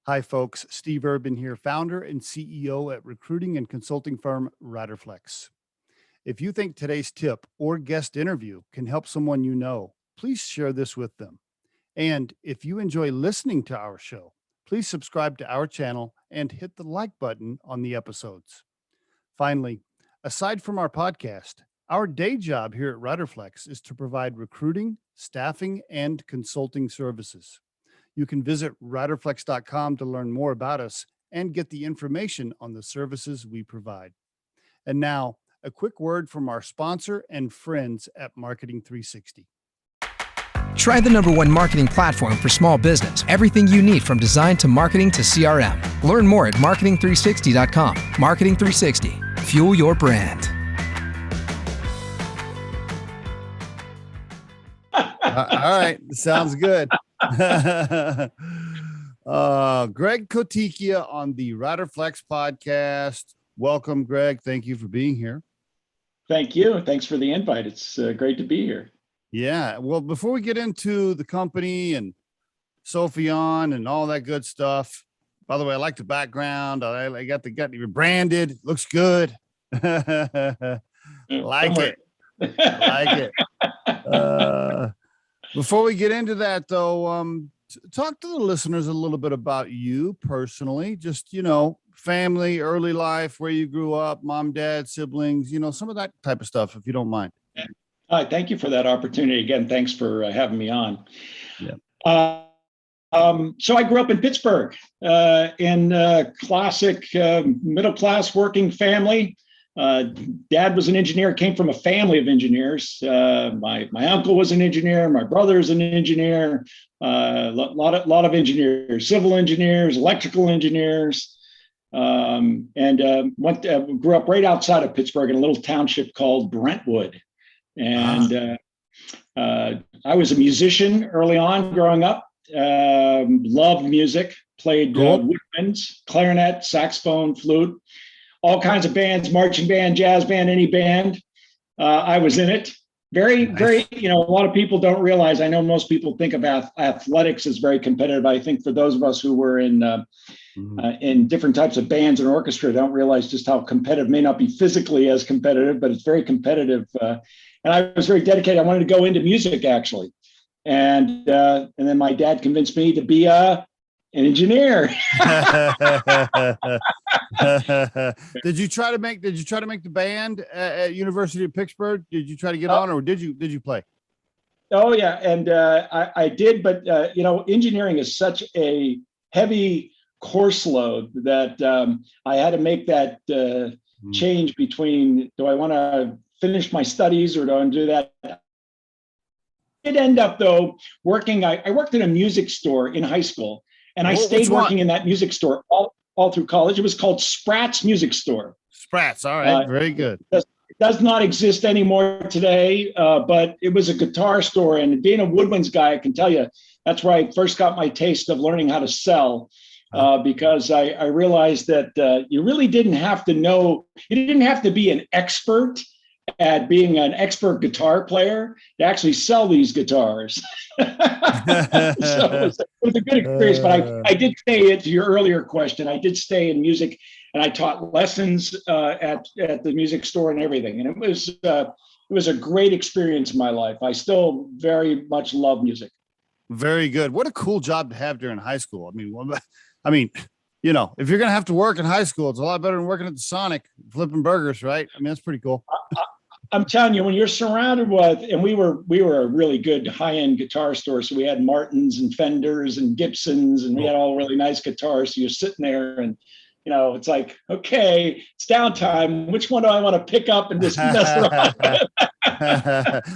Hi, folks. Steve Urban here, founder and CEO at recruiting and consulting firm Riderflex. If you think today's tip or guest interview can help someone you know, please share this with them. And if you enjoy listening to our show, please subscribe to our channel and hit the like button on the episodes. Finally, aside from our podcast, our day job here at Riderflex is to provide recruiting, staffing, and consulting services. You can visit riderflex.com to learn more about us and get the information on the services we provide. And now, a quick word from our sponsor and friends at Marketing 360. Try the #1 marketing platform for small business. Everything you need from design to marketing to CRM. Learn more at marketing360.com. Marketing 360. Fuel your brand. All right. Sounds good. Greg Coticchia on the Riderflex podcast. Welcome, Greg. Thank you for being here. Thank you. Thanks for the invite. It's great to be here. Yeah. Well, before we get into the company and Sopheon and all that good stuff, by the way, I like the background. I got you branded. Looks good. I like it. Before we get into that, though, talk to the listeners a little bit about you personally. Just, family, early life, where you grew up, mom, dad, siblings, some of that type of stuff, if you don't mind. Hi, thank you for that opportunity. Again, thanks for having me on. Yeah. So I grew up in Pittsburgh in a classic middle-class working family. Dad was an engineer, came from a family of engineers. My uncle was an engineer. My brother's an engineer. Lot of engineers, civil engineers, electrical engineers. And grew up right outside of Pittsburgh in a little township called Brentwood. And I was a musician early on growing up, loved music, played woodwinds, clarinet, saxophone, flute, all kinds of bands, marching band, jazz band, any band. I was in it. Very, a lot of people don't realize, I know most people think about athletics as very competitive. I think for those of us who were in different types of bands and orchestra, don't realize just how competitive, may not be physically as competitive, but it's very competitive. And I was very dedicated. I wanted to go into music, actually. And then my dad convinced me to be an engineer. Did you try to make the band at University of Pittsburgh? Did you try to get on, or did you play? Oh yeah, and I did, but engineering is such a heavy course load that I had to make that change between, do I want to finish my studies or do I want to do that? It ended up though working. I worked in a music store in high school, and I stayed working in that music store all through college. It was called Spratt's Music Store. Spratt's, all right, very good. It does not exist anymore today, but it was a guitar store. And being a woodwinds guy, I can tell you, that's where I first got my taste of learning how to sell, because I realized that you really didn't have to know, you didn't have to be an expert at being an expert guitar player to actually sell these guitars. So it was a good experience, but I did stay, to your earlier question, I did stay in music, and I taught lessons at the music store and everything. And it was a great experience in my life. I still very much love music. Very good. What a cool job to have during high school. I mean, if you're going to have to work in high school, it's a lot better than working at the Sonic flipping burgers, right? That's pretty cool. I'm telling you, when you're surrounded with, and we were a really good high-end guitar store. So we had Martins and Fenders and Gibsons, and we had all really nice guitars. So you're sitting there and, it's like, okay, it's downtime. Which one do I want to pick up and just mess around?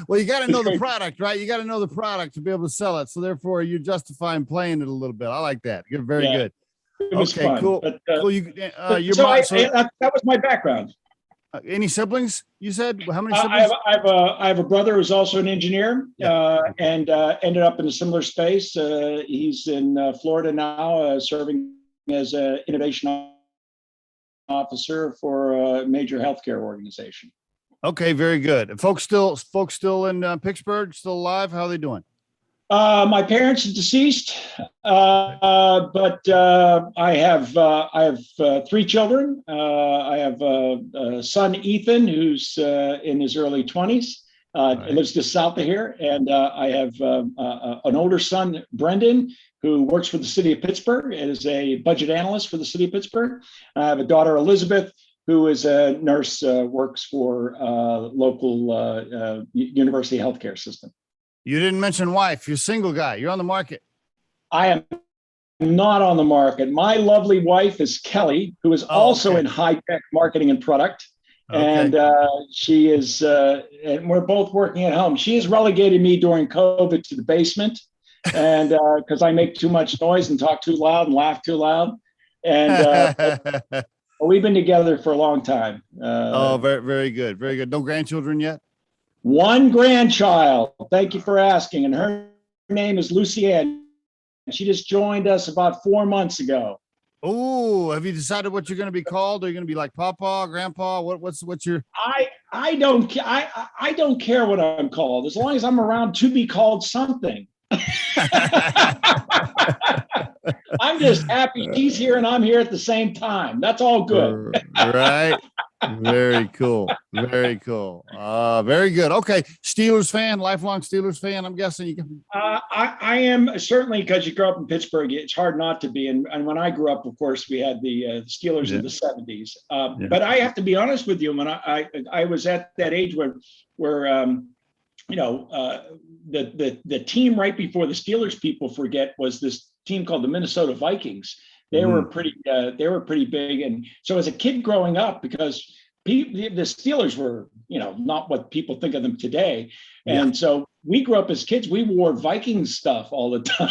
Well, you got to know the product, right? You got to know the product to be able to sell it. So therefore you're justifying playing it a little bit. I like that. You're very good. It was fun. Cool. But, cool. That was my background. Any siblings? You said how many siblings? I have a brother who's also an engineer, and ended up in a similar space. He's in Florida now, serving as an innovation officer for a major healthcare organization. Okay, very good. And folks still in Pittsburgh, still alive? How are they doing? My parents are deceased, but I have three children. I have a son, Ethan, who's in his early 20s. He lives just south of here, and I have an older son, Brendan, who works for the city of Pittsburgh as a budget analyst for the city of Pittsburgh. I have a daughter, Elizabeth, who is a nurse, works for local university healthcare system. You didn't mention wife. You're a single guy. You're on the market. I am not on the market. My lovely wife is Kelly, who is also in high-tech marketing and product. And she is, and we're both working at home. She has relegated me during COVID to the basement, and because I make too much noise and talk too loud and laugh too loud. And we've been together for a long time. Very, very good. Very good. No grandchildren yet? One grandchild. Thank you for asking. And her name is Lucianne. She just joined us about 4 months ago. Oh, have you decided what you're going to be called? Are you going to be like Papa, Grandpa? What's your? I don't care what I'm called, as long as I'm around to be called something. I'm just happy she's here and I'm here at the same time. That's all good. Right. Very cool. Very cool. Very good. Okay. Steelers fan, lifelong Steelers fan. I'm guessing you can. I am, certainly, because you grow up in Pittsburgh. It's hard not to be. And when I grew up, of course, we had the Steelers in the 70s. But I have to be honest with you, when I was at that age where the team right before the Steelers, people forget, was this team called the Minnesota Vikings. They were pretty big. And so as a kid growing up, because the Steelers were, not what people think of them today. And so we grew up as kids, we wore Vikings stuff all the time.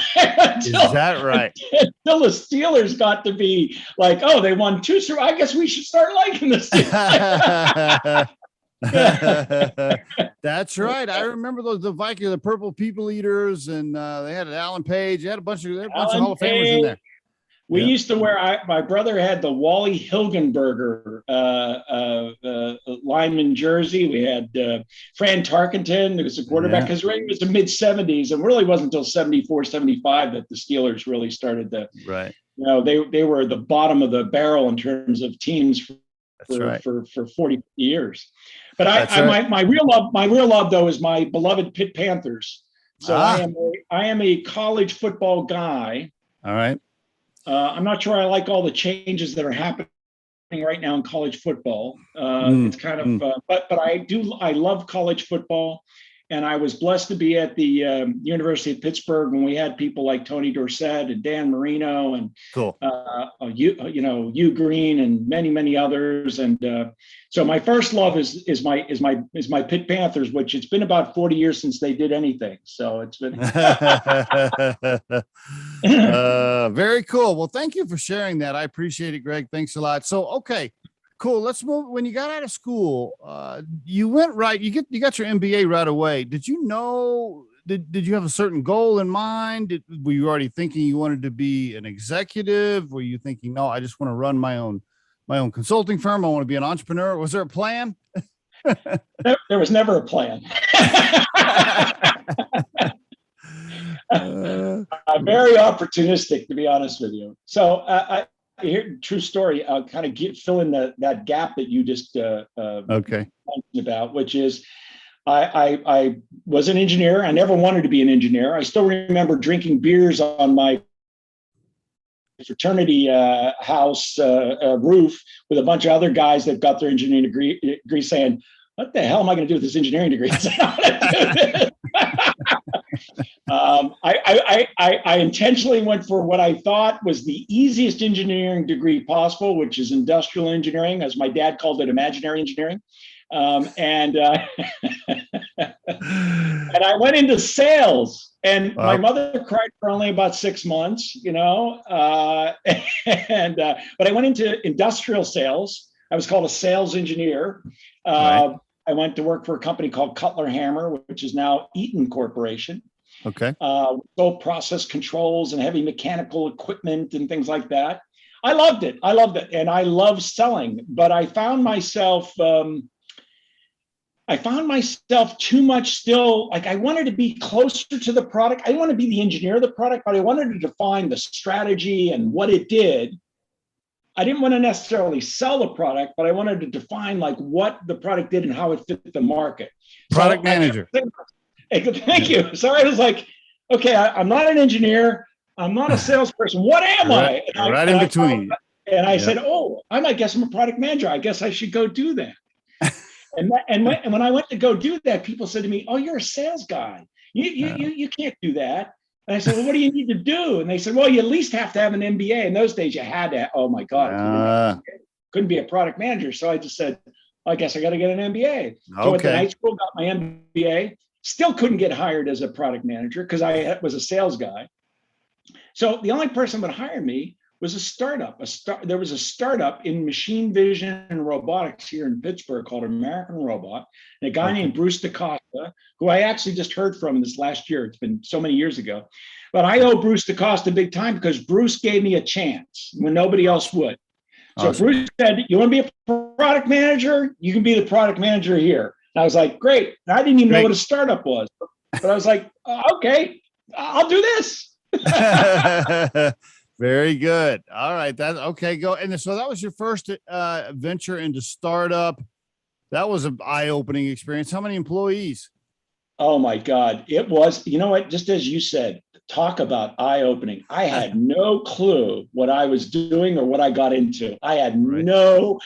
Is that right? Until the Steelers got to be like, oh, they won 2. So I guess we should start liking the Steelers. That's right. I remember the Vikings, the Purple People Eaters, and they had Alan Page. They had a bunch of Hall of Famers in there. We used to wear. My brother had the Wally Hilgenberger lineman jersey. We had Fran Tarkenton, who was a quarterback, because it was the mid 70s, and really wasn't until 74, 75 that the Steelers really started to. Right. They were the bottom of the barrel in terms of teams for 40 years. But my real love though is my beloved Pitt Panthers. So I am a college football guy. All right. I'm not sure I like all the changes that are happening right now in college football. It's kind of, but I love college football. And I was blessed to be at the University of Pittsburgh when we had people like Tony Dorsett and Dan Marino and Hugh Green and many others. And so my first love is my Pitt Panthers, which it's been about 40 years since they did anything. So it's been very cool. Well, thank you for sharing that. I appreciate it, Greg. Thanks a lot. So, okay. Cool. Let's move. When you got out of school, you went right. You got your MBA right away. Did you know? Did you have a certain goal in mind? Were you already thinking you wanted to be an executive? Were you thinking, no, I just want to run my own consulting firm. I want to be an entrepreneur. Was there a plan? There was never a plan. Very opportunistic, to be honest with you. So here, true story. I'll kind of fill in that gap that you just mentioned about, which is I was an engineer. I never wanted to be an engineer. I still remember drinking beers on my fraternity house roof with a bunch of other guys that got their engineering degree saying, what the hell am I going to do with this engineering degree? I intentionally went for what I thought was the easiest engineering degree possible, which is industrial engineering, as my dad called it, imaginary engineering. And I went into sales, and my mother cried for only about 6 months, but I went into industrial sales. I was called a sales engineer. I went to work for a company called Cutler Hammer, which is now Eaton Corporation. Okay. Both process controls and heavy mechanical equipment and things like that. I loved it. And I love selling, but I found myself, I found myself too much still, like I wanted to be closer to the product. I didn't want to be the engineer of the product, but I wanted to define the strategy and what it did. I didn't want to necessarily sell the product, but I wanted to define like what the product did and how it fit the market. Product manager. Thank you. So I was like, okay, I'm not an engineer. I'm not a salesperson. What am I? Right in between. And I said, oh, I guess I'm a product manager. I guess I should go do that. And when I went to go do that, people said to me, "Oh, you're a sales guy. You can't do that." And I said, "Well, what do you need to do?" And they said, "Well, you at least have to have an MBA." In those days, you had to. Oh my God, couldn't be a product manager. So I just said, "I guess I got to get an MBA." So I went to night school, got my MBA. Still couldn't get hired as a product manager because I was a sales guy. So the only person that would hire me was a startup. There was a startup in machine vision and robotics here in Pittsburgh called American Robot, and a guy named Bruce DaCosta, who I actually just heard from this last year. It's been so many years ago. But I owe Bruce DaCosta big time because Bruce gave me a chance when nobody else would. So Bruce said, "You want to be a product manager? You can be the product manager here." And I was like, great. And I didn't even know what a startup was. But I was like, okay, I'll do this. Very good. All right. That's okay. Go. And so that was your first venture into startup. That was an eye-opening experience. How many employees? Oh my God. It was, you know what, just as you said, talk about eye-opening. I had no clue what I was doing or what I got into. I knew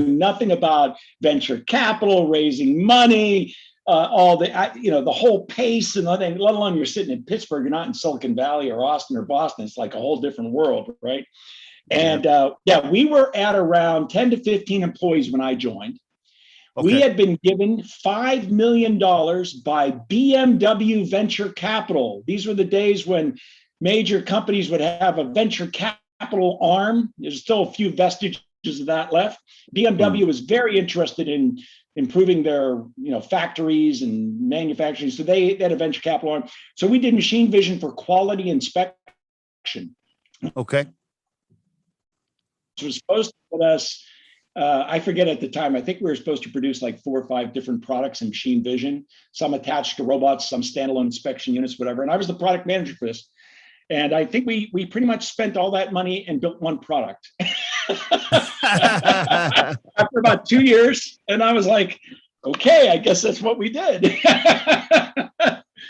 nothing about venture capital, raising money, all the whole pace and nothing, let alone you're sitting in Pittsburgh, you're not in Silicon Valley or Austin or Boston. It's like a whole different world, right? And we were at around 10 to 15 employees when I joined. Okay. We had been given $5 million by BMW Venture Capital. These were the days when major companies would have a venture capital arm. There's still a few vestiges of that left. BMW was very interested in improving their factories and manufacturing. So they had a venture capital arm. So we did machine vision for quality inspection. Okay. It was supposed to put us, I forget at the time, I think we were supposed to produce like 4 or 5 different products in machine vision, some attached to robots, some standalone inspection units, whatever. And I was the product manager for this. And I think we pretty much spent all that money and built one product. After about 2 years. And I was like, okay, I guess that's what we did.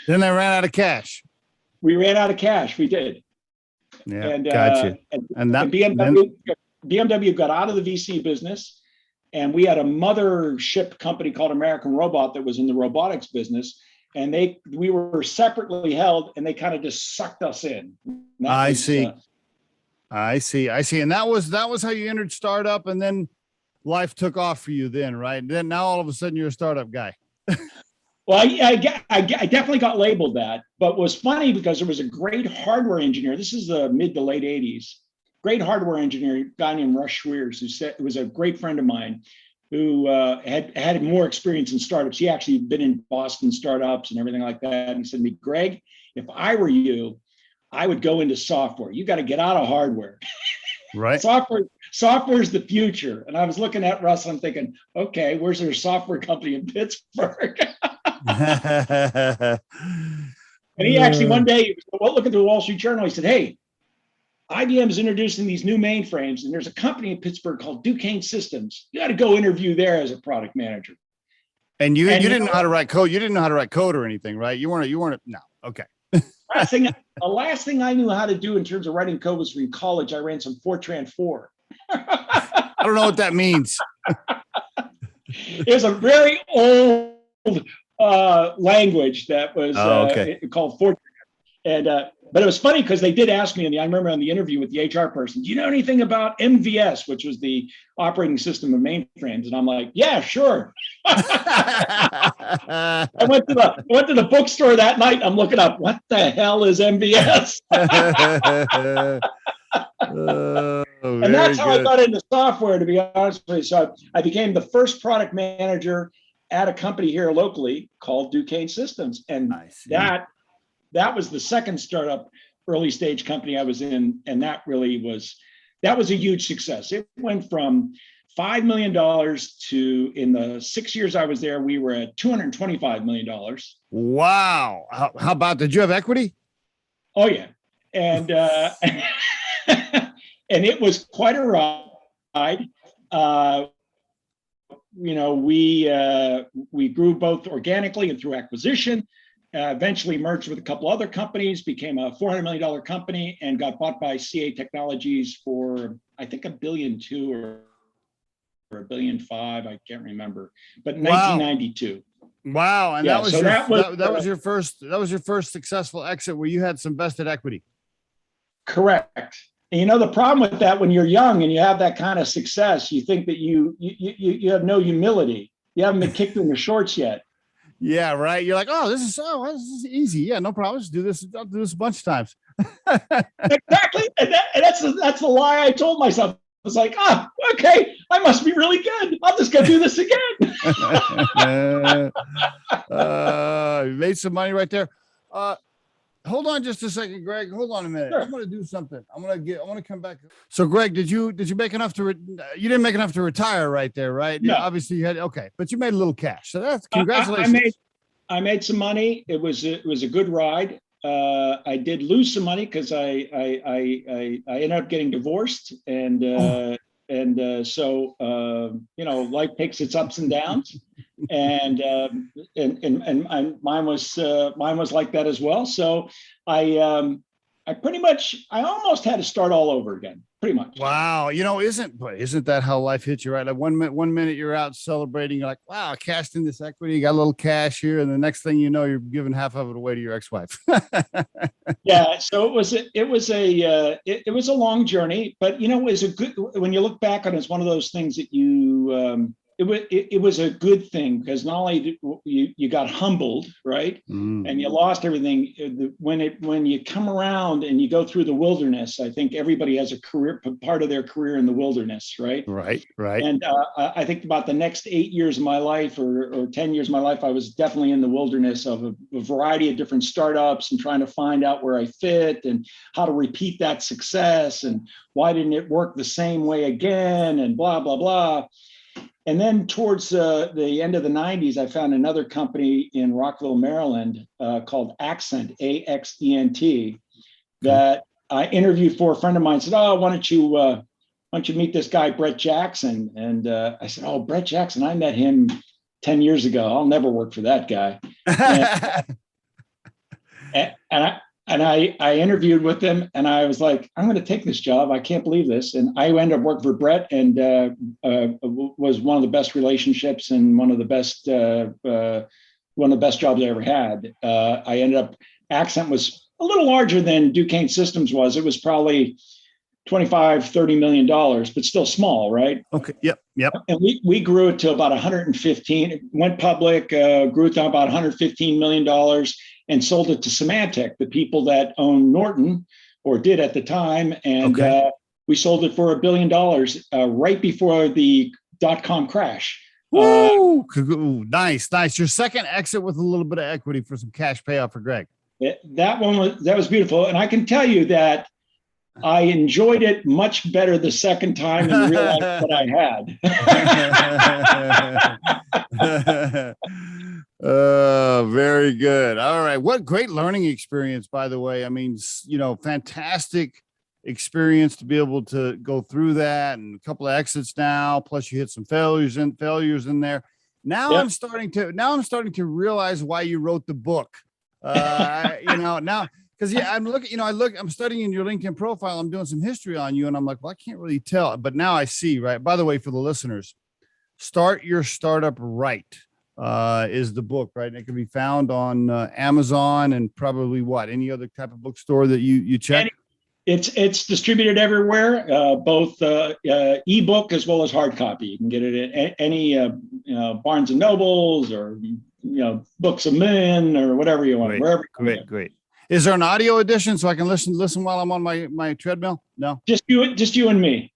Then they ran out of cash. We ran out of cash. We did. Yeah, and, gotcha. And BMW got out of the VC business, and we had a mothership company called American Robot that was in the robotics business, and we were separately held, and they kind of just sucked us in. I see. And that was how you entered startup, and then life took off for you then, right? And then now all of a sudden you're a startup guy. Well, I definitely got labeled that, but it was funny because there was a great hardware engineer. This is the mid to late 80s. Great hardware engineer, a guy named Russ Schweers, who said, was a great friend of mine who had more experience in startups. He actually been in Boston startups and everything like that. And he said to me, Greg, if I were you, I would go into software. You got to get out of hardware. Right. Software is the future. And I was looking at Russ and I'm thinking, okay, where's their software company in Pittsburgh? And he actually one day, looking through the Wall Street Journal, he said, hey, IBM is introducing these new mainframes, and there's a company in Pittsburgh called Duquesne Systems. You got to go interview there as a product manager. And you didn't know how to write code. You didn't know how to write code or anything, right? You weren't. No. Okay. The last thing I knew how to do in terms of writing code was in college. I ran some Fortran 4. I don't know what that means. It was a very old language that was called Fortran. And but it was funny because they did ask me, I remember on the interview with the HR person, do you know anything about MVS, which was the operating system of mainframes? And I'm like, yeah, sure. I went to the bookstore that night. I'm looking up, what the hell is MVS? And that's how I got into software, to be honest with you. So I became the first product manager at a company here locally called Duquesne Systems. And that was the second startup early stage company I was in. And that was a huge success. It went from $5 million to, in the 6 years I was there, we were at $225 million. Wow. How about, did you have equity? Oh yeah. And, and it was quite a ride. We grew both organically and through acquisition. Eventually merged with a couple other companies, became a $400 million company, and got bought by CA Technologies for, I think, $1.2 billion or $1.5 billion. I can't remember, but in 1992. Wow. And Yeah, that was so that was your first successful exit where you had some vested equity. Correct. And the problem with that, when you're young and you have that kind of success, you think that you have no humility. You haven't been kicked in the shorts yet. Yeah, right. You're like, this is easy. Yeah, no problem. Just do this. I'll do this a bunch of times. Exactly. And that's the lie I told myself. I was like, okay, I must be really good. I'll just go do this again. You made some money right there. Hold on just a second, Greg. Hold on a minute. Sure. I'm going to do something. I want to come back. So, Greg, did you make enough to? You didn't make enough to retire right there, right? No. Obviously, you had but you made a little cash. So that's congratulations. I made some money. It was a good ride. I did lose some money because I ended up getting divorced, and so life takes its ups and downs, and mine was like that as well. So I almost had to start all over again, pretty much. Wow, isn't that how life hits you, right? Like one minute you're out celebrating, you're like, wow, I cashed in this equity, got a little cash here, and the next thing you know, you're giving half of it away to your ex-wife. Yeah, so it was a long journey, but it was a good. When you look back on it, it's one of those things that it was a good thing, because not only did you got humbled, right, and you lost everything. When you come around and you go through the wilderness, I think everybody has a part of their career in the wilderness, right? Right. And I think about the next 8 years of my life, or 10 years of my life, I was definitely in the wilderness of a variety of different startups and trying to find out where I fit and how to repeat that success and why didn't it work the same way again, and blah blah blah. And then towards the end of the 90s, I found another company in Rockville, Maryland, called Accent, AXENT, that I interviewed for. A friend of mine said, why don't you meet this guy, Brett Jackson? And I said, Brett Jackson, I met him 10 years ago. I'll never work for that guy. And I interviewed with him, and I was like, I'm going to take this job. I can't believe this. And I ended up working for Brett, and was one of the best relationships and one of the best jobs I ever had. I ended up, Accent was a little larger than Duquesne Systems was. It was probably $25-30 million, but still small, right? Okay. Yep. And we grew it to about 115. It went public, grew it to about $115 million, and sold it to Symantec, the people that own Norton, or did at the time. And we sold it for $1 billion right before the .com crash. Woo! Nice. Your second exit with a little bit of equity for some cash payoff for Greg. That was beautiful. And I can tell you that I enjoyed it much better the second time and realized what I had. Very good. All right. What great learning experience, by the way. I mean, fantastic experience to be able to go through that, and a couple of exits now, plus you hit some failures in there. Now I'm starting to realize why you wrote the book. Now, because I'm studying your LinkedIn profile. I'm doing some history on you, and I'm like, well, I can't really tell, but now I see, right? By the way, for the listeners, Start Your Startup Right is the book, right? And it can be found on Amazon and probably any other type of bookstore that you check. It's distributed everywhere, both ebook as well as hard copy. You can get it at any Barnes and Nobles, or Books of Men, or whatever you want. Great. Is there an audio edition so I can listen while I'm on my treadmill? No, just you and me.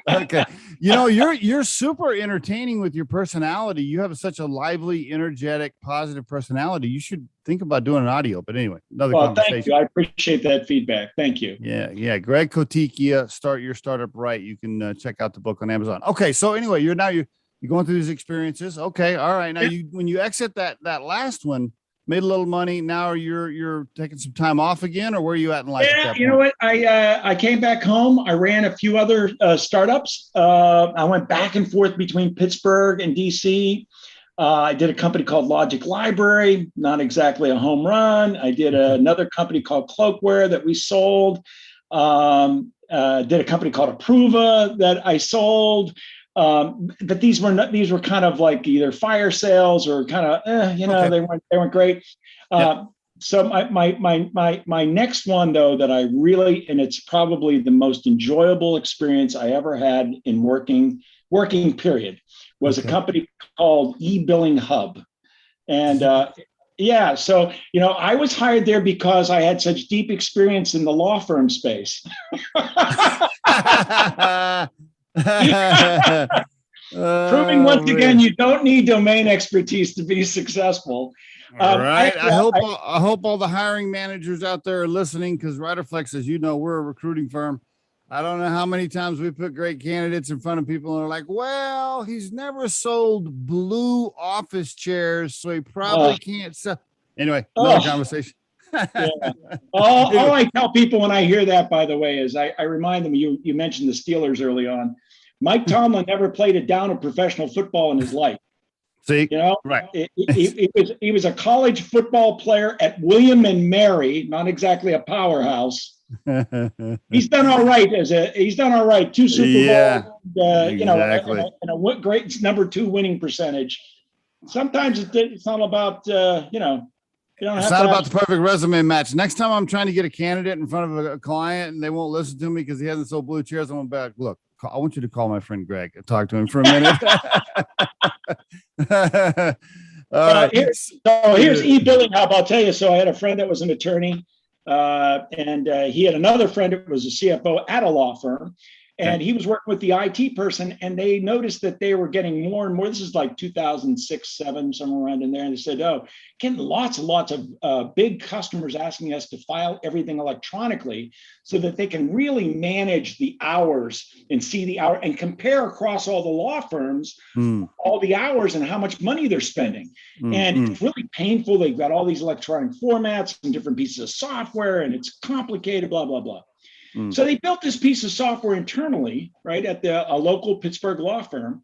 Okay. you're super entertaining with your personality. You have such a lively, energetic, positive personality. You should think about doing an audio. But anyway, another conversation. Thank you. I appreciate that feedback. Thank you. Yeah. Greg Coticchia, Start Your Startup Right. You can check out the book on Amazon. Okay, so anyway, you're going through these experiences. Okay, all right. Now when you exit that last one, made a little money. Now you're taking some time off again, or where are you at in life? Yeah, you know what? I came back home. I ran a few other startups. I went back and forth between Pittsburgh and DC. I did a company called Logic Library, not exactly a home run. I did another company called Cloakware that we sold. Did a company called Approva that I sold. But these were kind of like either fire sales or kind of okay. They weren't great. So my next one though that I really, and it's probably the most enjoyable experience I ever had in working period, was a company called eBilling Hub. And so I was hired there because I had such deep experience in the law firm space. Proving once again, you don't need domain expertise to be successful. Right. I hope all the hiring managers out there are listening, because Riderflex, as you know, we're a recruiting firm. I don't know how many times we put great candidates in front of people and they're like, well, he's never sold blue office chairs, so he probably can't sell. Anyway, another conversation. All I tell people when I hear that, by the way, is I remind them, you mentioned the Steelers early on. Mike Tomlin never played a down of professional football in his life. See, right. He was a college football player at William and Mary, not exactly a powerhouse. He's done all right. He's done all right. 2 Super Bowls, exactly. And a great number 2 winning percentage. Sometimes it's not about it's not about the perfect resume match. Next time I'm trying to get a candidate in front of a client and they won't listen to me because he hasn't sold blue chairs, I'm going back. Look, I want you to call my friend Greg and talk to him for a minute. All right. Here's eBilling Hub. I'll tell you. So I had a friend that was an attorney, and he had another friend that was a CFO at a law firm. And he was working with the IT person, and they noticed that they were getting more and more. This is like 2006, 7, somewhere around in there. And they said, getting lots and lots of big customers asking us to file everything electronically so that they can really manage the hours and see the hour and compare across all the law firms, all the hours and how much money they're spending. And it's really painful. They've got all these electronic formats and different pieces of software, and it's complicated, blah, blah, blah. So they built this piece of software internally, right, at a local Pittsburgh law firm.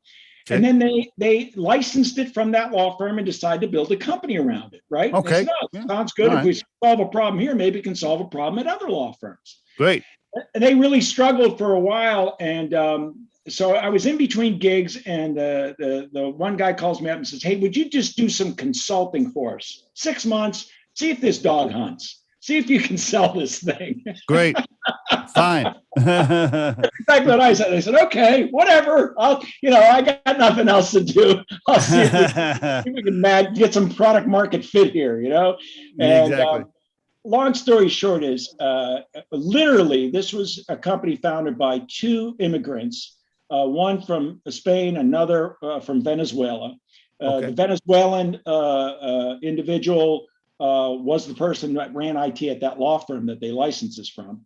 Okay. And then they licensed it from that law firm and decided to build a company around it, right? Okay. Sounds good. All if we solve a problem here, maybe we can solve a problem at other law firms. Great. And they really struggled for a while. And so I was in between gigs, and the one guy calls me up and says, hey, would you just do some consulting for us? 6 months, see if this dog hunts. See if you can sell this thing. Great. Fine. Exactly what I said. I said, okay, whatever. I got nothing else to do. I'll see if we can get some product market fit here, And exactly. Long story short is, literally, this was a company founded by 2 immigrants, one from Spain, another from Venezuela. The Venezuelan individual was the person that ran IT at that law firm that they licensed this from.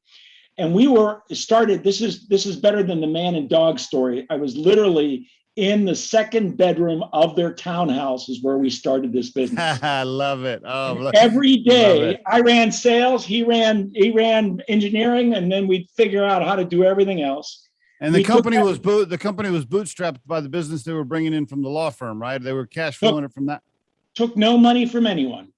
And we started, this is better than the man and dog story. I was literally in the 2nd bedroom of their townhouse is where we started this business. I love it. Every day I ran sales, he ran engineering, and then we'd figure out how to do everything else. And the company was bootstrapped by the business they were bringing in from the law firm, right? They were cash flowing it from that. Took no money from anyone.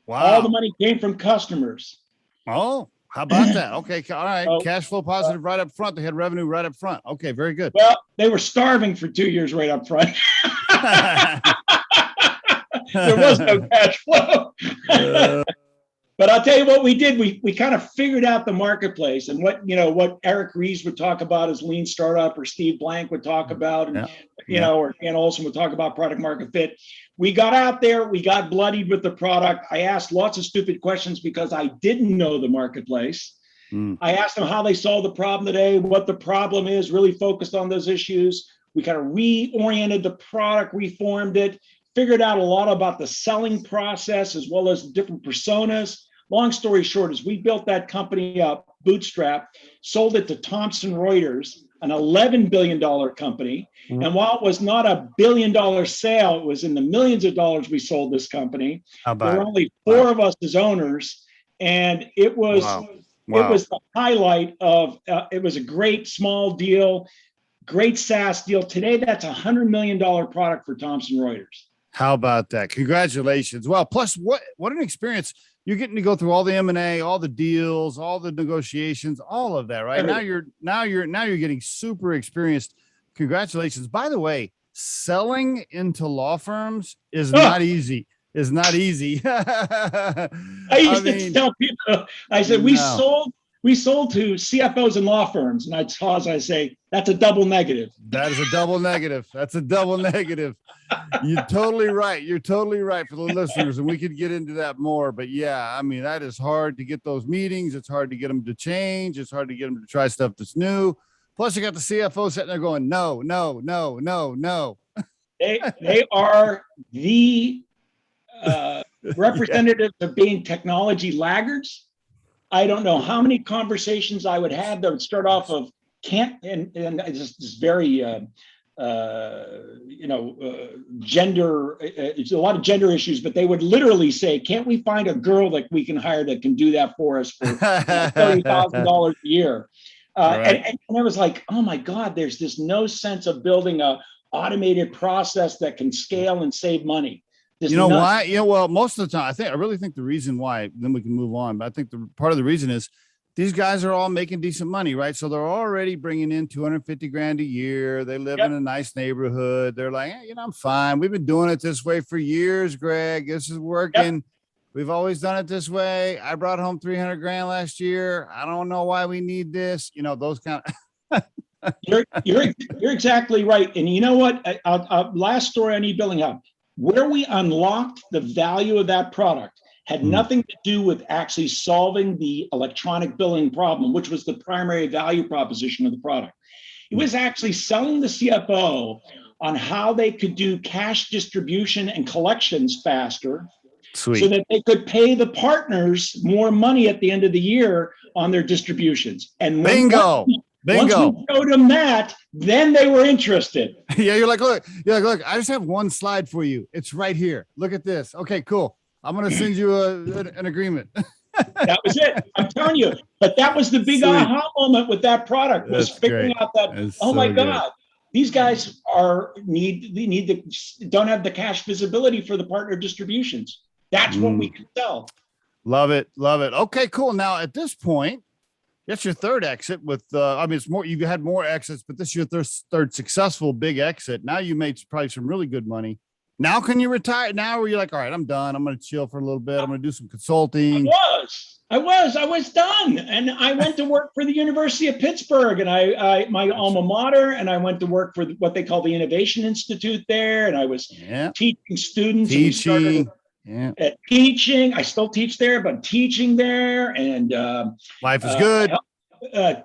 Wow. All the money came from customers. Oh, how about that? Okay. All right. Cash flow positive right up front. They had revenue right up front. Okay. Very good. Well, they were starving for 2 years right up front. There was no cash flow. But I'll tell you what we did. We kind of figured out the marketplace, and what Eric Ries would talk about as lean startup, or Steve Blank would talk about, and or Dan Olson would talk about product market fit. We got out there, we got bloodied with the product. I asked lots of stupid questions because I didn't know the marketplace. Mm. I asked them how they solved the problem today, what the problem is, really focused on those issues. We kind of reoriented the product, reformed it, figured out a lot about the selling process as well as different personas. Long story short is we built that company up, bootstrap, sold it to Thomson Reuters, an $11 billion company. And while it was not a $1 billion sale, it was in the millions of dollars we sold this company. How There about were it? only four of us as owners. And it was the highlight of, it was a great small deal, great SaaS deal. Today, that's a $100 million product for Thomson Reuters. How about that? Congratulations. Well, plus what an experience. You're getting to go through all the M&A, all the deals, all the negotiations, all of that, right? Now you're getting super experienced. Congratulations. By the way, selling into law firms is not easy. Is not easy. I used to tell people, I said, we sold to CFOs and law firms. And I'd pause, I say, that's a double negative. That is a double negative. That's a double negative. You're totally right. You're totally right for the listeners. And we could get into that more. But yeah, I mean, that is hard to get those meetings. It's hard to get them to change. It's hard to get them to try stuff that's new. Plus, you got the CFO sitting there going, no. They are the representatives of being technology laggards. I don't know how many conversations I would have that would start off of and it's just very gender. It's a lot of gender issues, but they would literally say, "Can't we find a girl that we can hire that can do that for us for $30,000 a year?" Right. And I was like, "Oh my God!" There's this no sense of building a automated process that can scale and save money. You know why? Yeah, well, most of the time, I really think the reason why, then we can move on. But I think the part of the reason is these guys are all making decent money, right? So they're already bringing in 250 grand a year. They live in a nice neighborhood. They're like, hey, I'm fine. We've been doing it this way for years, Greg. This is working. Yep. We've always done it this way. I brought home 300 grand last year. I don't know why we need this. Those kind of. You're exactly right. And you know what? Last story on e-billing hub, where we unlocked the value of that product had nothing to do with actually solving the electronic billing problem, which was the primary value proposition of the product. It was actually selling the CFO on how they could do cash distribution and collections faster. Sweet. So that they could pay the partners more money at the end of the year on their distributions. And Bingo. Once we showed them that, then they were interested. Yeah, you're like, look, I just have one slide for you. It's right here. Look at this. Okay, cool. I'm going to send you an agreement. That was it. I'm telling you. But that was the big aha moment with that product, was figuring out that, my God, these guys don't have the cash visibility for the partner distributions. That's what we can sell. Love it. Love it. Okay, cool. Now at this point, that's your third exit with, it's more, you've had more exits, but this is your third successful big exit. Now you made probably some really good money. Now, can you retire now? Where you're like, all right, I'm done. I'm going to chill for a little bit. I'm going to do some consulting. I was done. And I went to work for the University of Pittsburgh, and my alma mater, and I went to work for what they call the Innovation Institute there. And I was teaching students. Teaching. I still teach there, but teaching there, and life is good.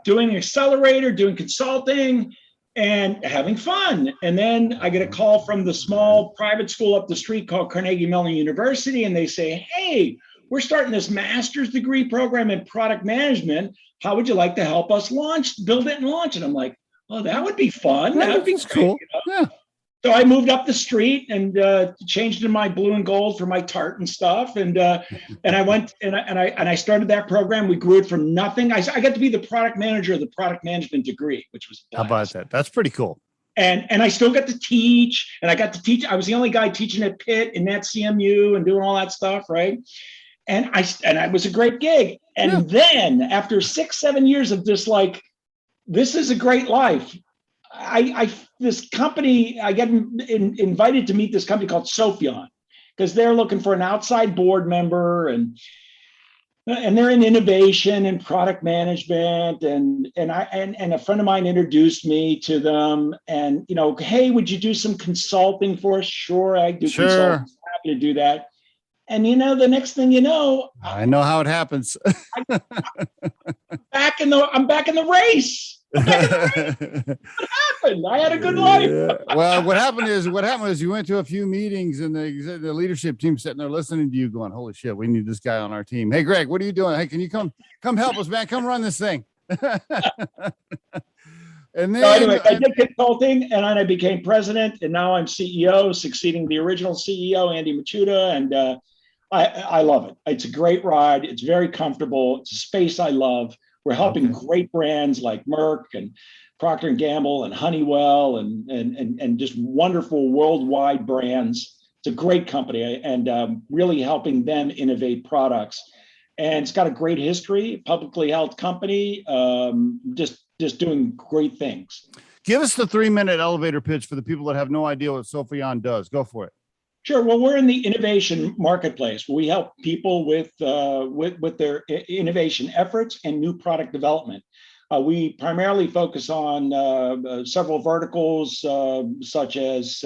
Doing an accelerator, doing consulting, and having fun. And then I get a call from the small private school up the street called Carnegie Mellon University, and they say, "Hey, we're starting this master's degree program in product management. How would you like to help us build it and launch it?" I'm like, "Oh, that would be fun. That would be cool." Yeah. So I moved up the street and changed in my blue and gold for my tartan stuff, and I went and I started that program. We grew it from nothing. I got to be the product manager of the product management degree, which was a blast. How about that? That's pretty cool. And I still got to teach, and I got to teach. I was the only guy teaching at Pitt and at CMU and doing all that stuff, right? And I was a great gig. And then after 6-7 years of this, like, this is a great life. This company, I get invited to meet this company called Sopheon, because they're looking for an outside board member, and they're in innovation and product management, and a friend of mine introduced me to them, and hey, would you do some consulting for us? Sure, I do. Consulting. Happy to do that. And the next thing you know, I know how it happens. I'm back in the race. I'm back in the race. I had a good life. Yeah. Well, what happened is you went to a few meetings and the leadership team sitting there listening to you going, holy shit, we need this guy on our team. Hey, Greg, what are you doing? Hey, can you come help us, man? Come run this thing. And then anyway, I did consulting and then I became president and now I'm CEO, succeeding the original CEO, Andy Machuda. And I love it. It's a great ride. It's very comfortable. It's a space I love. We're helping great brands like Merck and Procter and Gamble and Honeywell and just wonderful worldwide brands. It's a great company and really helping them innovate products. And it's got a great history, publicly held company, just doing great things. Give us the 3-minute elevator pitch for the people that have no idea what Sopheon does. Go for it. Sure. Well, we're in the innovation marketplace. We help people with their innovation efforts and new product development. We primarily focus on several verticals, such as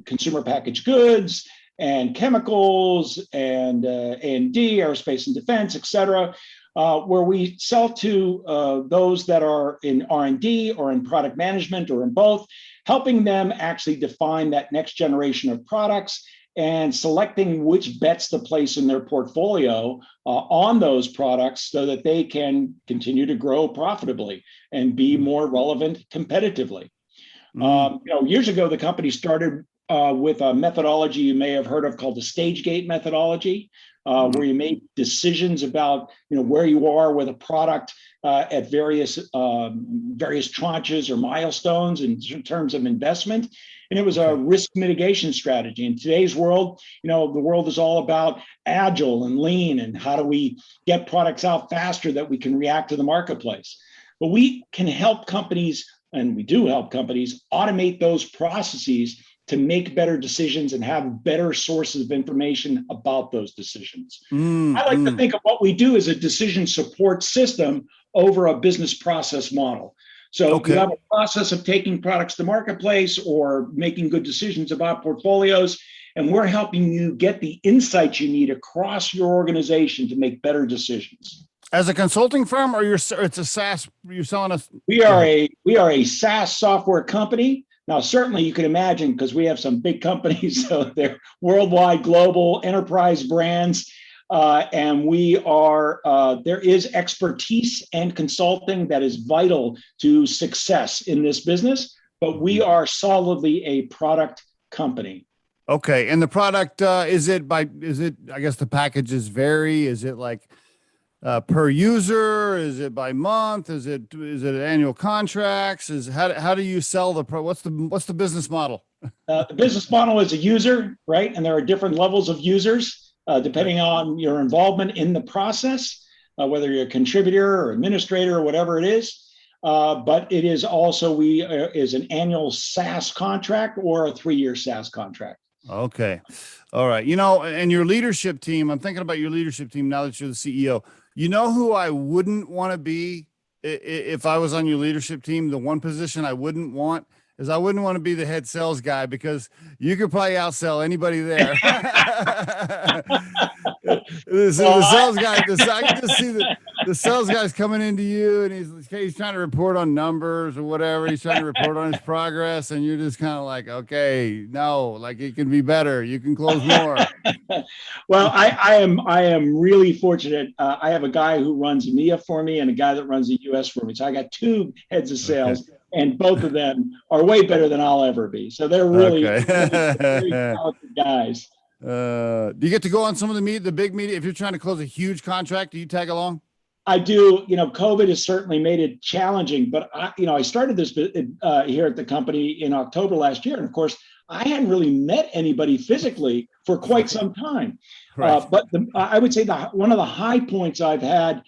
consumer packaged goods and chemicals and A&D, aerospace and defense, et cetera, where we sell to those that are in R&D or in product management or in both, helping them actually define that next generation of products and selecting which bets to place in their portfolio on those products so that they can continue to grow profitably and be more relevant competitively. Years ago, the company started with a methodology you may have heard of called the stage gate methodology, where you make decisions about where you are with a product at various tranches or milestones in terms of investment. And it was a risk mitigation strategy. In today's world, the world is all about agile and lean and how do we get products out faster that we can react to the marketplace. But we can help companies, and we do help companies, automate those processes to make better decisions and have better sources of information about those decisions. I like to think of what we do as a decision support system over a business process model. So you have a process of taking products to marketplace or making good decisions about portfolios, and we're helping you get the insights you need across your organization to make better decisions. As a consulting firm, or it's a SaaS, you're selling us? We are a SaaS software company. Now, certainly you can imagine, because we have some big companies, so they're worldwide, global enterprise brands. And we are, there is expertise and consulting that is vital to success in this business, but we are solidly a product company. Okay. And the product, I guess the packages vary. Is it like per user? Is it by month? Is it annual contracts? How do you sell what's the business model? The business model is a user, right? And there are different levels of users. Depending on your involvement in the process, whether you're a contributor or administrator or whatever it is. But it is also, is an annual SaaS contract or a 3-year SaaS contract. Okay. All right. And your leadership team, I'm thinking about your leadership team now that you're the CEO. You know who I wouldn't want to be if I was on your leadership team? The one position I wouldn't want is I wouldn't want to be the head sales guy, because you could probably outsell anybody there. The sales guy, I can just see the sales guy's coming into you and he's trying to report on numbers or whatever. He's trying to report on his progress, and you're just kind of like, okay, no, like it can be better. You can close more. Well, I am really fortunate. I have a guy who runs EMEA for me and a guy that runs the US for me. So I got 2 heads of sales. Okay. And both of them are way better than I'll ever be. So they're really, really talented guys. Do you get to go on some of the big media? If you're trying to close a huge contract, do you tag along? I do. COVID has certainly made it challenging, but I started this here at the company in October last year. And of course, I hadn't really met anybody physically for quite some time. Right. But I would say one of the high points I've had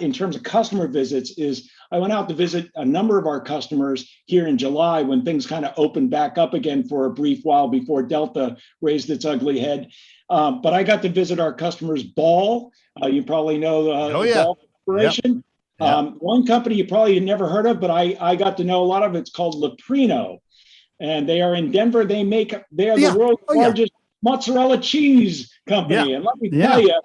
in terms of customer visits is I went out to visit a number of our customers here in July when things kind of opened back up again for a brief while before Delta raised its ugly head. But I got to visit our customers, Ball. You probably know the Ball Corporation. Yep. One company you probably never heard of, but I got to know a lot of. It's called Leprino, and they are in Denver. They are the world's largest mozzarella cheese company. And let me tell you,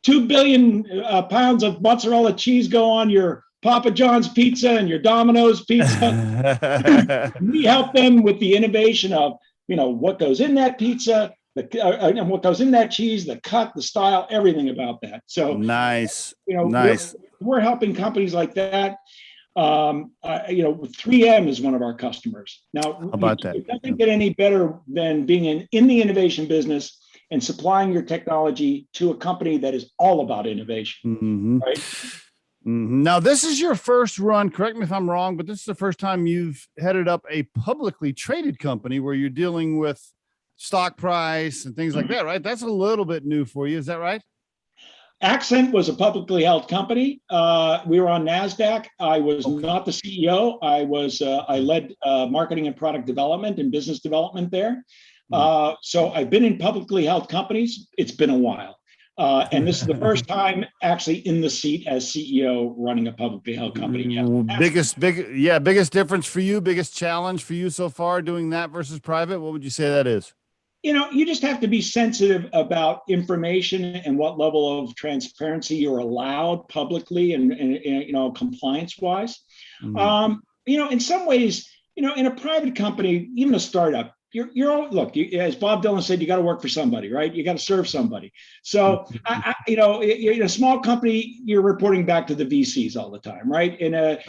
2 billion pounds of mozzarella cheese go on your Papa John's pizza and your Domino's pizza. We help them with the innovation of, what goes in that pizza, and what goes in that cheese, the cut, the style, everything about that. So nice. We're helping companies like that. 3M is one of our customers. Now, How about that? It doesn't get any better than being in the innovation business and supplying your technology to a company that is all about innovation, right? Now, this is your first run. Correct me if I'm wrong, but this is the first time you've headed up a publicly traded company where you're dealing with stock price and things like that, right? That's a little bit new for you. Is that right? Accent was a publicly held company. We were on NASDAQ. I was not the CEO. I led marketing and product development and business development there. So I've been in publicly held companies. It's been a while. And this is the first time actually in the seat as CEO running a publicly held company. Yeah. Biggest difference for you, biggest challenge for you so far doing that versus private. What would you say that is? You just have to be sensitive about information and what level of transparency you're allowed publicly and compliance wise. In some ways, in a private company, even a startup, as Bob Dylan said, you got to work for somebody, right? You got to serve somebody. So, in a small company, you're reporting back to the VCs all the time, right? In a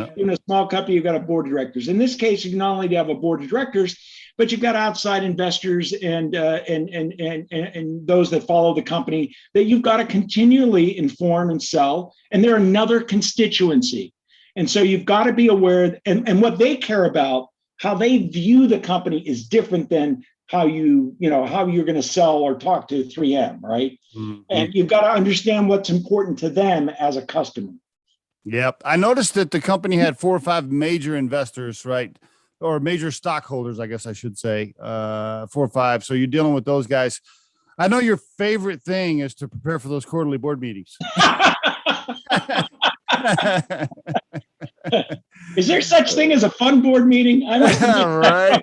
small company, you've got a board of directors. In this case, you not only have a board of directors, but you've got outside investors and those that follow the company that you've got to continually inform and sell. And they're another constituency. And so you've got to be aware and what they care about, how they view the company is different than how you're going to sell or talk to 3M, right? And you've got to understand what's important to them as a customer. Yep. I noticed that the company had 4 or 5 major investors, right? Or major stockholders, I guess I should say, 4 or 5. So you're dealing with those guys. I know your favorite thing is to prepare for those quarterly board meetings. Is there such thing as a fun board meeting? Right.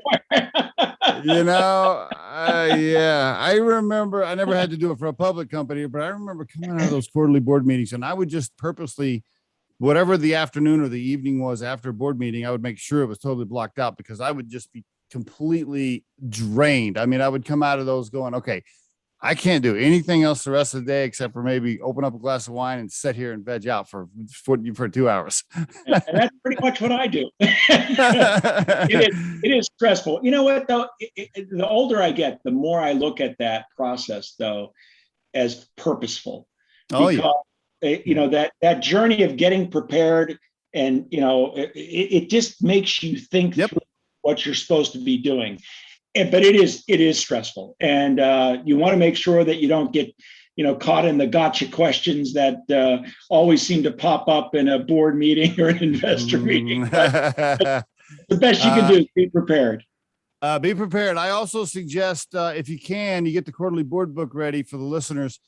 I remember, I never had to do it for a public company, but I remember coming out of those quarterly board meetings and I would just purposely, whatever the afternoon or the evening was after a board meeting, I would make sure it was totally blocked out because I would just be completely drained. I mean, I would come out of those going, okay, I can't do anything else the rest of the day except for maybe open up a glass of wine and sit here and veg out for 2 hours. And that's pretty much what I do. It is stressful. You know what, though? The older I get, the more I look at that process, though, as purposeful. That journey of getting prepared and, it just makes you think through what you're supposed to be doing. But it is stressful, and you want to make sure that you don't get, caught in the gotcha questions that always seem to pop up in a board meeting or an investor meeting. But the best you can do is be prepared. Be prepared. I also suggest, if you can, you get the quarterly board book ready for the listeners.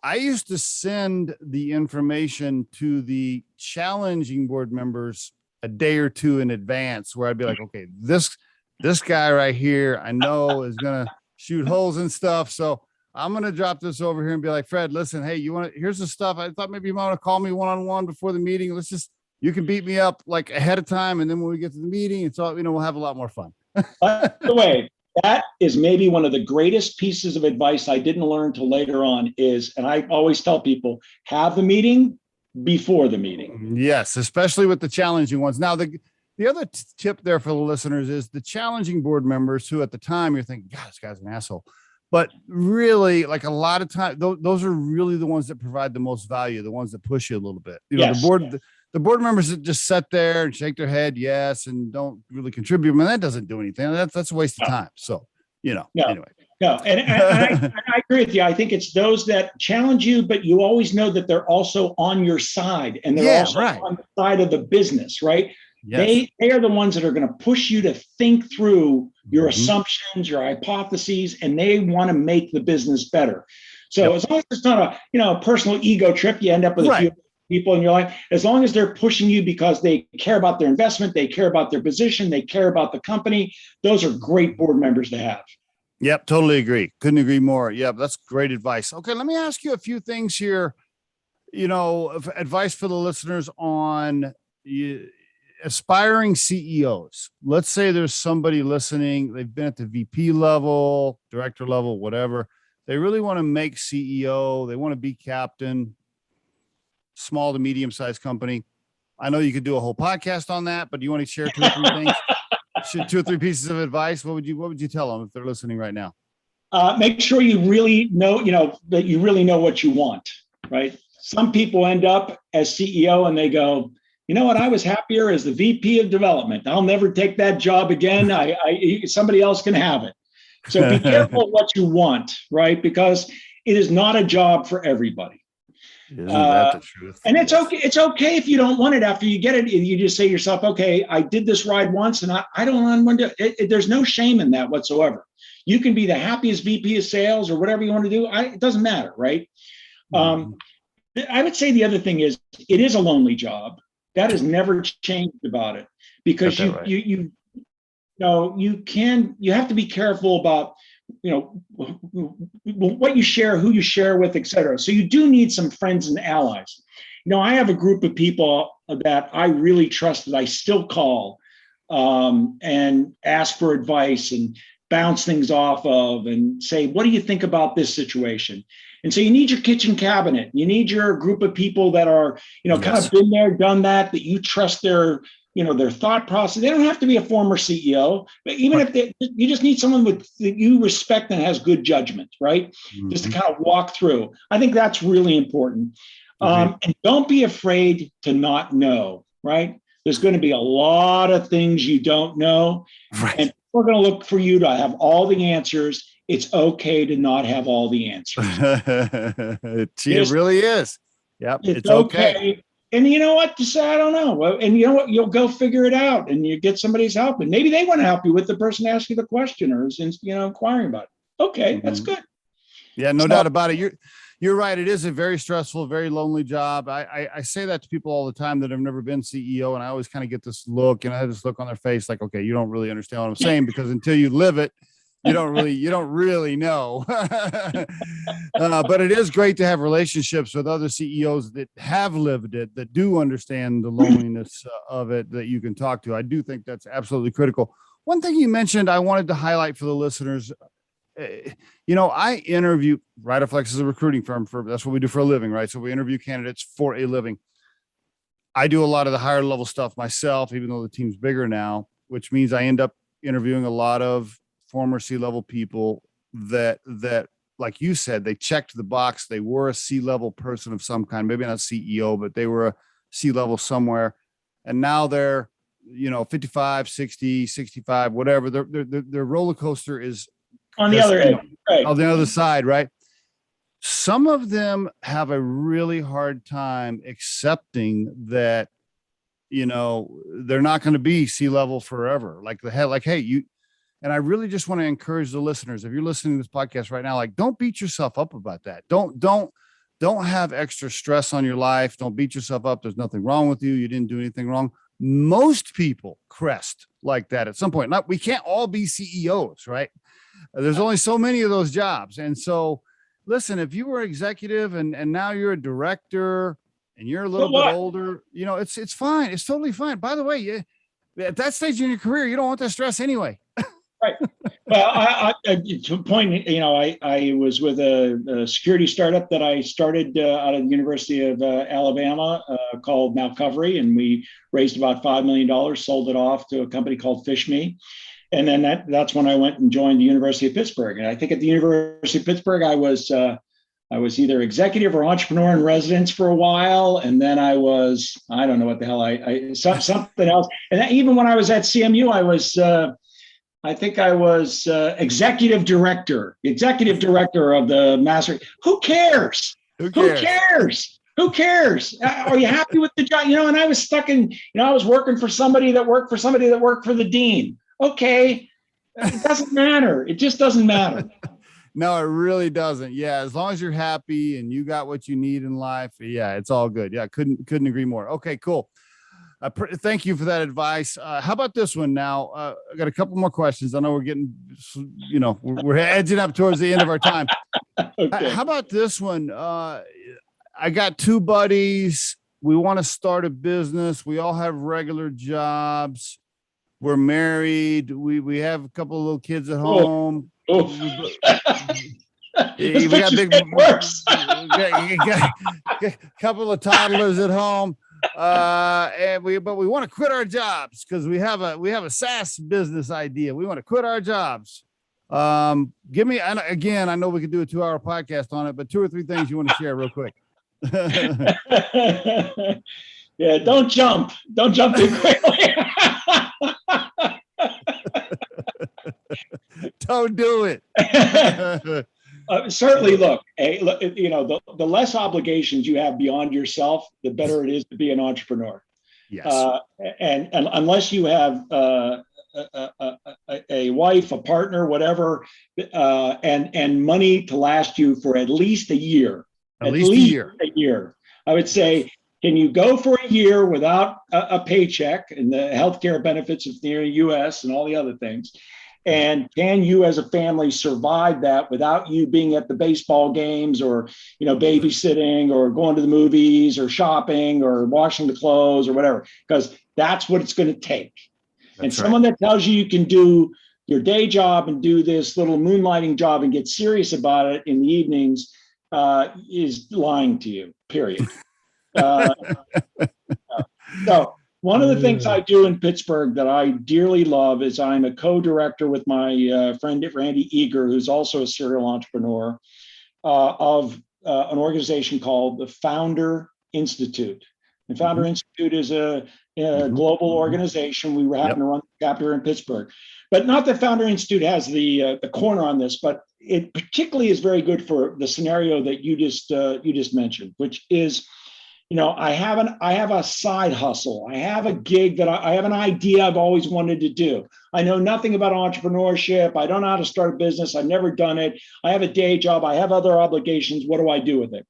I used to send the information to the challenging board members a day or two in advance, where I'd be like, okay, this guy right here, I know is going to shoot holes and stuff. So I'm going to drop this over here and be like, Fred, listen, hey, here's the stuff. I thought maybe you want to call me one-on-one before the meeting. You can beat me up like ahead of time. And then when we get to the meeting, it's all, we'll have a lot more fun. By the way, that is maybe one of the greatest pieces of advice I didn't learn till later on and I always tell people, have the meeting before the meeting. Yes, especially with the challenging ones. Now, the other tip there for the listeners is the challenging board members who at the time you're thinking, God, this guy's an asshole. But really, like a lot of times, those are really the ones that provide the most value, the ones that push you a little bit. The board members that just sit there and shake their head, yes, and don't really contribute. I mean, that doesn't do anything. That's a waste of time. So, anyway. No, and I agree with you. I think it's those that challenge you, but you always know that they're also on your side and they're also on the side of the business, right? Yes. They are the ones that are going to push you to think through your assumptions, your hypotheses, and they want to make the business better. So as long as it's not a personal ego trip, you end up with a few people in your life. As long as they're pushing you because they care about their investment, they care about their position, they care about the company, those are great board members to have. Yep, totally agree. Couldn't agree more. Yep, that's great advice. Okay, let me ask you a few things here Advice for the listeners on aspiring CEOs. Let's say there's somebody listening, they've been at the VP level, director level, whatever. They really want to make CEO. They want to be captain, small to medium-sized company. I know you could do a whole podcast on that, but do you want to share two or three things? Two or three pieces of advice? What would you tell them if they're listening right now? Make sure you really know, that you really know what you want, right? Some people end up as CEO and they go, you know what, I was happier as the VP of development. I'll never take that job again. Somebody else can have it. So be careful what you want, right? Because it is not a job for everybody. Isn't that the truth? And it's okay. It's okay if you don't want it after you get it. You just say to yourself, okay, I did this ride once and I don't want to. There's no shame in that whatsoever. You can be the happiest VP of sales or whatever you want to do. It doesn't matter, right? Mm-hmm. I would say the other thing is it is a lonely job. That has never changed about it, because you have to be careful about what you share, who you share with, et cetera. So you do need some friends and allies. I have a group of people that I really trust that I still call and ask for advice and bounce things off of and say, what do you think about this situation? And so you need your kitchen cabinet. You need your group of people that are, kind of been there, done that you trust their thought process. They don't have to be a former CEO, but even if you just need someone that you respect and has good judgment, right? Mm-hmm. Just to kind of walk through. I think that's really important. Mm-hmm. And don't be afraid to not know, right? There's going to be a lot of things you don't know. Right. And we're going to look for you to have all the answers. It's okay to not have all the answers. It really is. Yep. It's okay. And you know what? To say, I don't know. And you know what? You'll go figure it out and you get somebody's help. And maybe they want to help you with the person asking the question or is, inquiring about it. Okay, mm-hmm. That's good. Yeah, no doubt about it. You're right. It is a very stressful, very lonely job. I say that to people all the time that have never been CEO. And I always kind of get this look, and I have this look on their face like, okay, you don't really understand what I'm saying, because until you live it, you don't really know. But it is great to have relationships with other CEOs that have lived it, that do understand the loneliness of it, that you can talk to. I do think that's absolutely critical. One thing you mentioned, I wanted to highlight for the listeners. I interview. Riderflex is a recruiting firm. That's what we do for a living, right? So we interview candidates for a living. I do a lot of the higher level stuff myself, even though the team's bigger now, which means I end up interviewing a lot of former C-level people that, like you said, they checked the box. They were a C-level person of some kind, maybe not CEO, but they were a C-level somewhere. And now they're, 55, 60, 65, whatever. Their roller coaster is on the other end, right? On the other side, right? Some of them have a really hard time accepting that, they're not going to be C-level forever. And I really just want to encourage the listeners, if you're listening to this podcast right now, don't beat yourself up about that. Don't have extra stress on your life. Don't beat yourself up. There's nothing wrong with you. You didn't do anything wrong. Most people crest like that at some point. We can't all be CEOs, right? There's only so many of those jobs. And so listen, if you were executive and now you're a director and you're a little bit older, it's fine. It's totally fine. By the way, at that stage in your career, you don't want that stress anyway. Right. Well, to a point, I was with a security startup that I started out of the University of Alabama called Malcovery, and we raised about $5 million, sold it off to a company called FishMe. And then that's when I went and joined the University of Pittsburgh. And I think at the University of Pittsburgh, I was either executive or entrepreneur in residence for a while. And then I was, I don't know what the hell, something else. And even when I was at CMU, I think I was executive director of the master. Who cares? Who cares? Are you happy with the job? And I was stuck in, I was working for somebody that worked for the dean. Okay. It doesn't matter. It just doesn't matter. No, it really doesn't. Yeah. As long as you're happy and you got what you need in life. Yeah. It's all good. Yeah. Couldn't agree more. Okay, cool. Thank you for that advice. How about this one now? I got a couple more questions. I know we're getting, we're edging up towards the end of our time. Okay. How about this one? I got two buddies. We want to start a business. We all have regular jobs. We're married. We have a couple of little kids at Oh, home. oh. We got big worse. got a couple of toddlers at home. But we want to quit our jobs because we have a SaaS business idea. We want to quit our jobs. Give me, and again, I know we could do a 2-hour podcast on it, but 2 or 3 things you want to share real quick. Yeah, don't jump too quickly. Don't do it. Certainly, look, the less obligations you have beyond yourself, the better it is to be an entrepreneur. Yes. And unless you have a wife, a partner, whatever, and money to last you for at least a year. At least a year. I would say, can you go for a year without a paycheck and the healthcare benefits of the U.S. and all the other things? And can you as a family survive that without you being at the baseball games or, babysitting or going to the movies or shopping or washing the clothes or whatever? Because that's what it's going to take. And someone that tells you can do your day job and do this little moonlighting job and get serious about it in the evenings is lying to you, period. So one of the things I do in Pittsburgh that I dearly love is I'm a co-director with my friend Randy Eager, who's also a serial entrepreneur, of an organization called the Founder Institute. The Founder Institute is a global organization. We happen to run the chapter in Pittsburgh, but not that Founder Institute has the corner on this, but it particularly is very good for the scenario that you just mentioned, which is, I have a side hustle. I have a gig that I have an idea I've always wanted to do. I know nothing about entrepreneurship. I don't know how to start a business. I've never done it. I have a day job. I have other obligations. What do I do with it?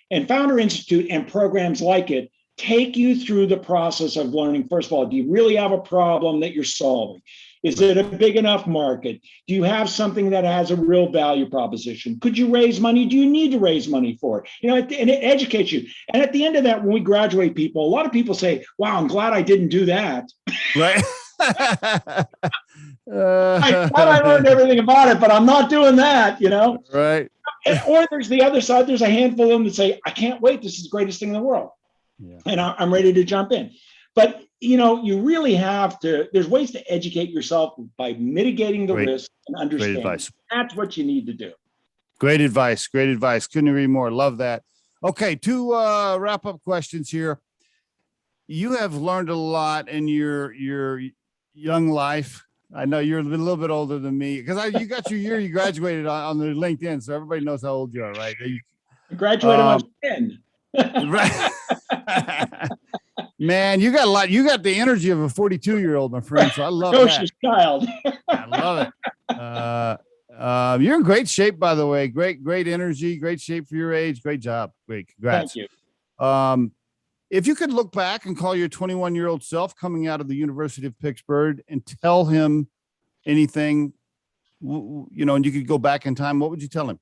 And Founder Institute and programs like it take you through the process of learning, first of all, do you really have a problem that you're solving? Is it a big enough market? Do you have something that has a real value proposition? Could you raise money? Do you need to raise money for it? And it educates you. And at the end of that, when we graduate people, a lot of people say, wow, I'm glad I didn't do that. Right. I thought I learned everything about it, but I'm not doing that, Right. Or there's the other side. There's a handful of them that say, I can't wait. This is the greatest thing in the world. Yeah. And I'm ready to jump in. But, you really have to, there's ways to educate yourself by mitigating the risk and understanding. Great advice. That's what you need to do. Great advice. Great advice. Couldn't agree more. Love that. Okay. 2 wrap-up questions here. You have learned a lot in your young life. I know you're a little bit older than me because you got your year you graduated on the LinkedIn, so everybody knows how old you are, right? I graduated when I was 10. Right. Man, you got a lot. You got the energy of a 42-year-old, my friend. So I love that. Child. I love it. You're in great shape, by the way. Great energy, great shape for your age. Great job. Great. Congrats. Thank you. If you could look back and call your 21-year-old self coming out of the University of Pittsburgh and tell him anything, and you could go back in time, what would you tell him?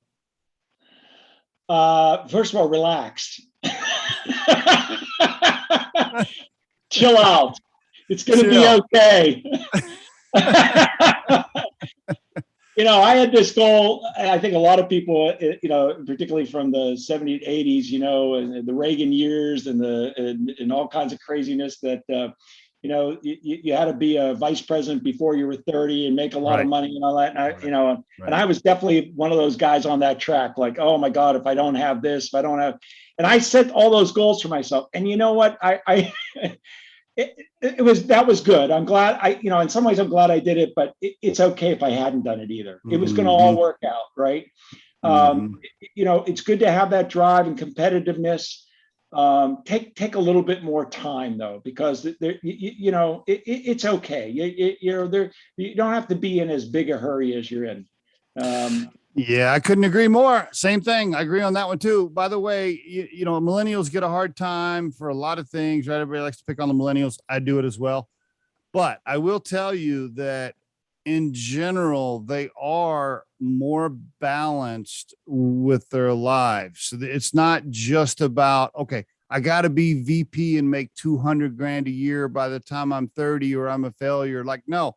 First of all, relax. Chill out. It's going to be okay. I had this goal. I think a lot of people, particularly from the 70s, 80s, and the Reagan years and all kinds of craziness that, you had to be a vice president before you were 30 and make a lot of money and all that. And and I was definitely one of those guys on that track. Like, oh my God, if I don't have this, if I don't have, and I set all those goals for myself. And you know what? That was good. I'm glad in some ways I'm glad I did it, but it's okay if I hadn't done it either. It was going to all work out. Right. It's good to have that drive and competitiveness. Take a little bit more time though, because it's okay. You don't have to be in as big a hurry as you're in. Yeah, I couldn't agree more. Same thing. I agree on that one too. By the way, millennials get a hard time for a lot of things, right? Everybody likes to pick on the millennials. I do it as well. But I will tell you that in general, they are more balanced with their lives. So it's not just about, okay, I got to be VP and make 200 grand a year by the time I'm 30 or I'm a failure. Like, no,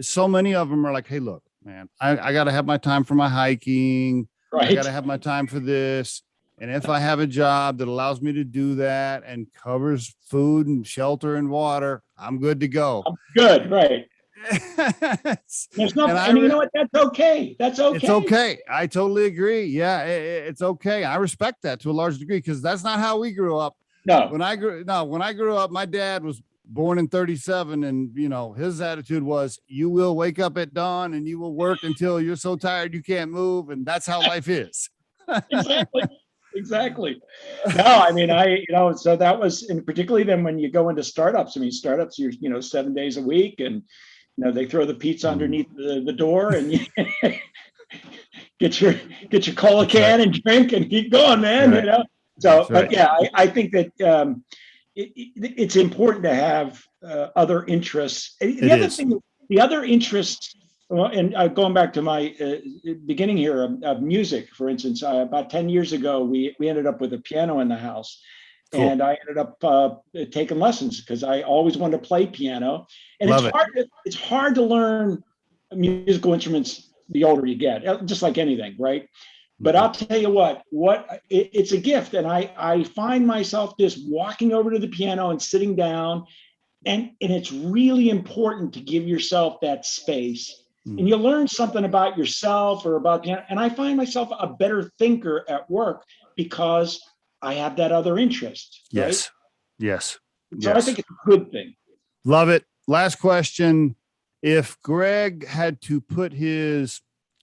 so many of them are like, hey, look, man, I got to have my time for my hiking. I got Right. to have my time for this. And if I have a job that allows me to do that and covers food and shelter and water, I'm good to go. I'm good. Right. There's and nothing, I, and you know what? That's okay. That's it's okay. okay. I totally agree. Yeah, it's okay. I respect that to a large degree because that's not how we grew up. No. When I grew up, my dad was born in 37, and his attitude was, you will wake up at dawn and you will work until you're so tired you can't move, and that's how life is. Exactly. Exactly. No, I mean, so that was, and particularly then when you go into startups, I mean, startups, you're, 7 days a week, and, they throw the pizza underneath the door, and you get your cola can and drink and keep going, man, So, but yeah, I think that it's important to have other interests. The other interests, well, and going back to my beginning here of music, for instance, about 10 years ago, we ended up with a piano in the house. Cool. And I ended up taking lessons because I always wanted to play piano. And it's hard to learn musical instruments the older you get, just like anything, right? But I'll tell you what it's a gift. And I find myself just walking over to the piano and sitting down. And it's really important to give yourself that space. And you learn something about yourself or about, and I find myself a better thinker at work because I have that other interest. Yes. Right? Yes. So I think it's a good thing. Love it. Last question. If Greg had to put his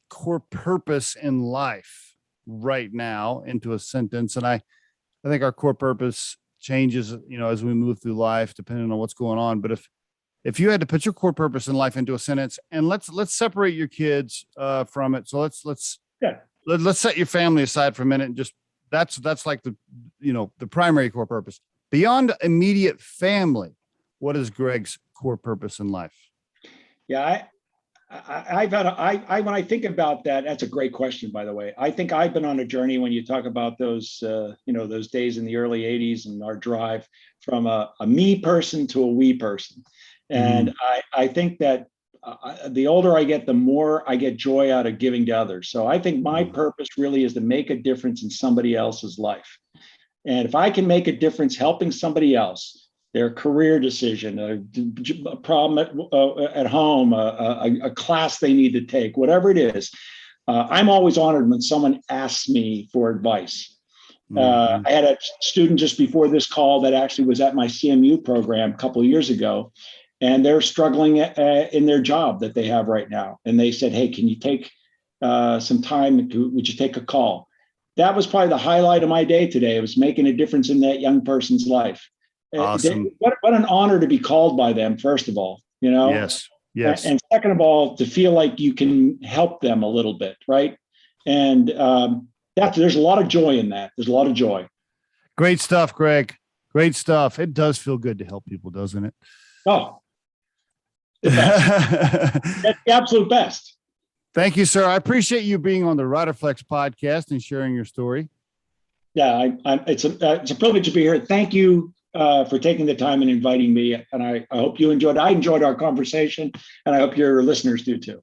core purpose in life right now into a sentence, and I think our core purpose changes, as we move through life, depending on what's going on. But if you had to put your core purpose in life into a sentence, and let's separate your kids from it. So let's set your family aside for a minute and just that's like the primary core purpose. Beyond immediate family, what is Greg's core purpose in life? Yeah, when I think about that, that's a great question, by the way. I think I've been on a journey when you talk about those, those days in the early 80s and our drive from a me person to a we person. And I think that the older I get, the more I get joy out of giving to others. So I think my purpose really is to make a difference in somebody else's life. And if I can make a difference helping somebody else, their career decision, a problem at home, a class they need to take, whatever it is, I'm always honored when someone asks me for advice. I had a student just before this call that actually was at my CMU program a couple of years ago, and they're struggling in their job that they have right now. And they said, hey, can you take some time? Would you take a call? That was probably the highlight of my day today. It was making a difference in that young person's life. Awesome. What an honor to be called by them, first of all, Yes. And second of all, to feel like you can help them a little bit, right? And there's a lot of joy in that. There's a lot of joy. Great stuff, Greg. Great stuff. It does feel good to help people, doesn't it? Oh, the best. That's the absolute best. Thank you, sir. I appreciate you being on the Riderflex podcast and sharing your story. Yeah, it's a privilege to be here. Thank you for taking the time and inviting me. And I hope you enjoyed. I enjoyed our conversation, and I hope your listeners do too.